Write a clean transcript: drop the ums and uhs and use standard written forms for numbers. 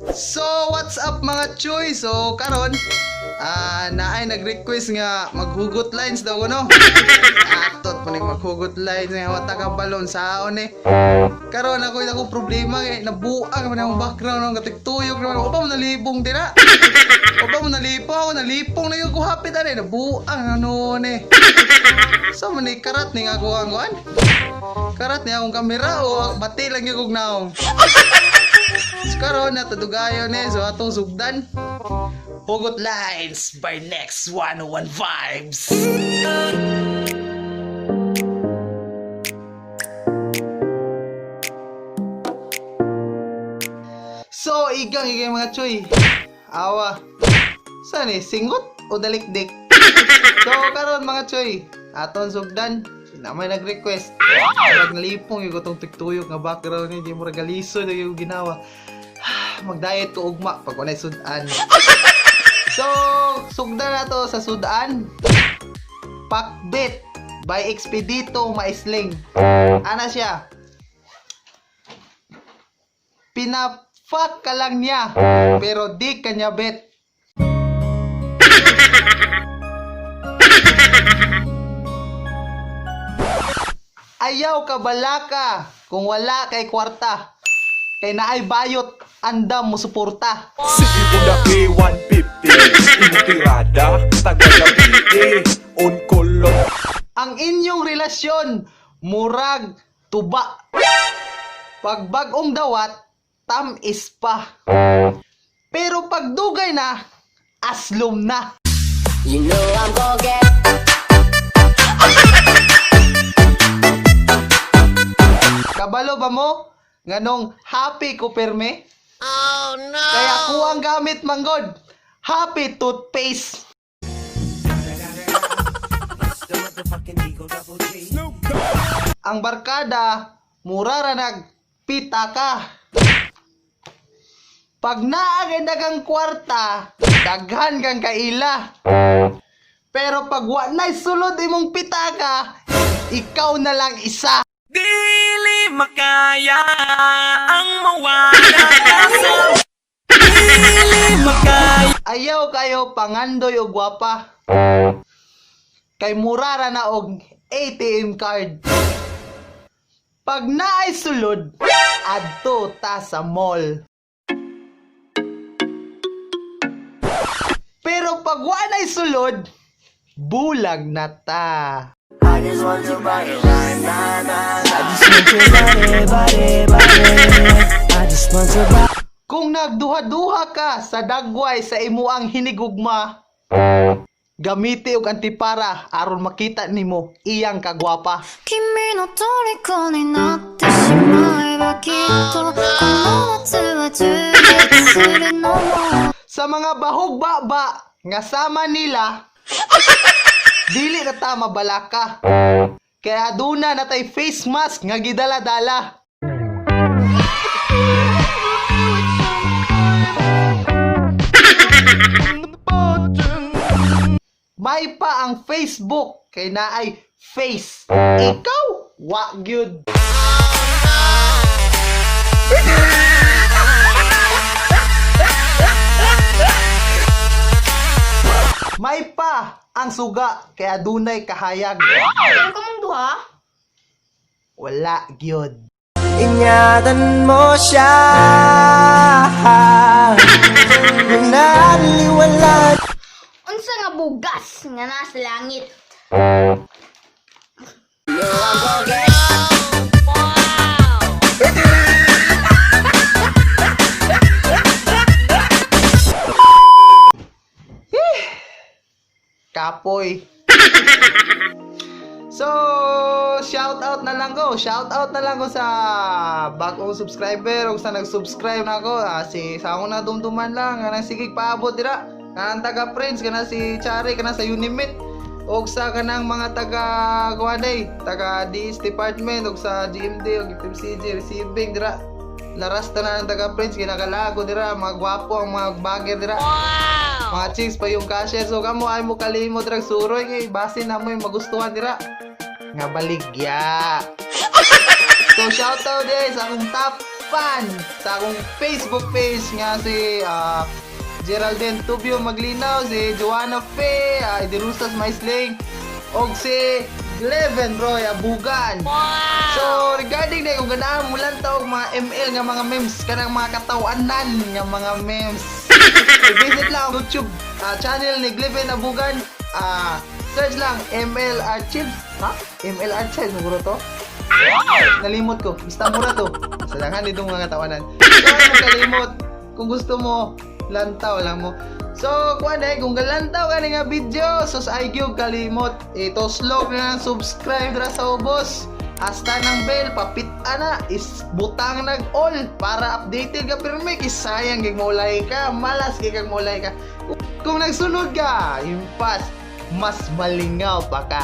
So, what's up mga choy? So, karon naay nag-request nga maghugot lines daw no. Atot pa ning maghugot lines nga wata ka balon saon eh. Karon ako problema kay nabuang man ang background ng katigtuyok naman. Opa mo nalibong dira. Opa mo nalipong na yung kuhapit ani nabuang ano ni. So, man karat ni nga ako ang kuan. Karat ni akong kamera o bati lang yung kugnaong. Karon na tadugayon eh so atong sugdan Hugot Lines by Next 101 Vibes. So igang mga choy. Awa. Saan eh? Singot o dalikdik? So karon mga choy, aton sugdan na may nag-request. Naglipong yung itong tiktuyok nga background niya, di mo regaliso na yung ginawa. Mag-diet ko ugma pag kunay sudan. So, sugdan na to sa sudan. Pakbit by Expedito Maisling. Ana siya? Pinafuck ka lang niya, pero di kanya bet. Ayaw ka balaka kung wala kay kwarta. Kay naay bayot, andam mo suporta. Sige mo na K150, imutirada, tagalabili, on color. Ang inyong relasyon, murag tuba. Pag bagong dawat, tamis pa. Pero pag dugay na, aslom na. You know I'm gonna get. Kabalo ba mo? Nganong happy ko perme? Oh no! Kaya kuwang gamit manggod. Happy toothpaste. Ang barkada, murara nagpita ka. Pag naagay dagang kwarta, daghan kang kaila. Pero pag wanay sulod imong pitaka, ikaw na lang isa. Dili makaya ang mawala sa dili makaya. Ayaw kayo pangandoy o gwapa. Kay murara na og ATM card. Pag naay sulod, adto ta sa mall. Pero pag wanay sulod, bulag na ta. I just want your body right now. I just want your body. I just want your body. Kung nagduha-duha ka sa dagway sa imuang hinigugma, gamiti og antipara aron makita nimo iyang kagwapa. 君の虜になってしまえばきっとこの夏は充実するのも Sa mga bahog-baba nga sama nila, dili na ta mabalaka. Kaya aduna na tay face mask nga gidala-dala. May pa ang Facebook kay naay face. Ikaw, wa gyud. May pa ang suga kaya adunay kahayag. Ano ka mong duha? Wala gyud. Ingatan mo siya. Naliwala. Unsa nga bugas nga nasa langit? You know I'm gonna get. Kapoy. So, shout out na lang ko sa bagong subscriber o sa nag-subscribe na ako. Si sa akong nadumduman lang nga sige paabot dira. Kanang taga friends kana si Chari kana sa Unimit o sa kanang mga taga kuanay, taga DS department o sa GMD o FMCG receiving dira. Larasta na ng taga friends kinakalago dira, mga gwapo ang mga bagger dira. Mga chicks pa yung cashier. So kamo ay mo kalimot drag suroy kay base na mo yung magustuhan dira. Nga baligya. So shout out guys sa akong top fan sa akong Facebook page nga si Geraldine Tubio Maglinaw, si Joanna Faye, Idirusas Maisling, og si Gleven Roy Abugan. So regarding na kung ganahan mo lang og mga ML nga mga memes kanang mga katawanan nga mga memes. Visit lang ang YouTube channel ni Gleven Abugan. Search lang ML Archives. Ha? ML Archives siguro to? Nalimot ko. Basta mura to. Salangan itong mga katawanan. So ano kalimot? Kung gusto mo, lantaw lang mo. So, kung galantaw ka nga video, so sa IQ kalimot, ito slow na lang subscribe na sa ubos. Hasta ng bell, papita na, is butang nag-all para updated ka. Pero may kisayang kag maulay ka, malas kag maulay ka. Kung nagsunod ka, yung pas, mas malingaw pa ka.